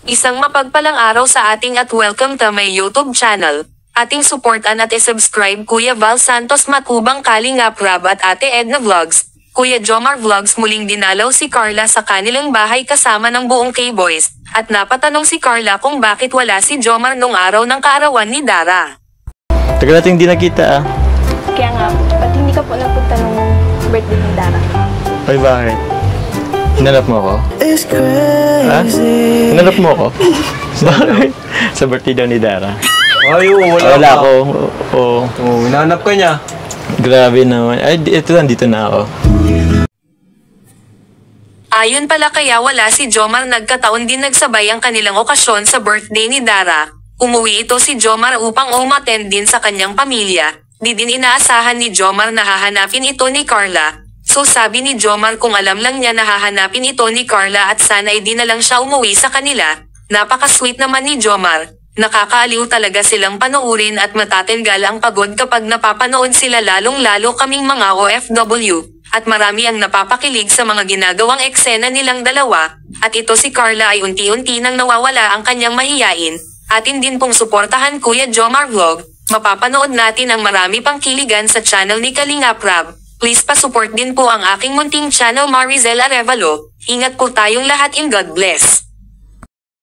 Isang mapagpalang araw sa ating at welcome to my YouTube channel. Ating supportan at isubscribe Kuya Val Santos Matubang Kalingap Rab at Ate Edna Vlogs. Kuya Jomar Vlogs muling dinalaw si Carla sa kanilang bahay kasama ng buong K-Boys. At napatanong si Carla kung bakit wala si Jomar nung araw ng kaarawan ni Dara. Tagal nating di nakita ah. Kaya nga, ba't hindi ka po napunta nung birthday ni Dara? Ay, bakit? Hinanap mo ako? Ha? Hinanap mo ako? Bakit? Sa birthday daw ni Dara. Ay, wala ako. Oo. Hinanap ka niya. Grabe naman. Ay, ito nandito na ako. Ayun pala kaya wala si Jomar, nagkataon din nagsabay ang kanilang okasyon sa birthday ni Dara. Umuwi ito si Jomar upang umattend din sa kanyang pamilya. Di din inaasahan ni Jomar na hahanapin ito ni Carla. So sabi ni Jomar kung alam lang niya na hahanapin ito ni Carla at sana ay di na lang siya umuwi sa kanila. Napaka-sweet naman ni Jomar. Nakakaaliw talaga silang panoorin at matatanggal ang pagod kapag napapanood sila, lalong-lalo kaming mga OFW. At marami ang napapakilig sa mga ginagawang eksena nilang dalawa. At ito si Carla ay unti-unti nang nawawala ang kanyang mahiyain. Atin din pong suportahan Kuya Jomar Vlog. Mapapanood natin ang marami pang kiligan sa channel ni Kalingap Rab. Please pa-support din po ang aking munting channel Marizel Arevalo. Ingat po tayong lahat and God bless.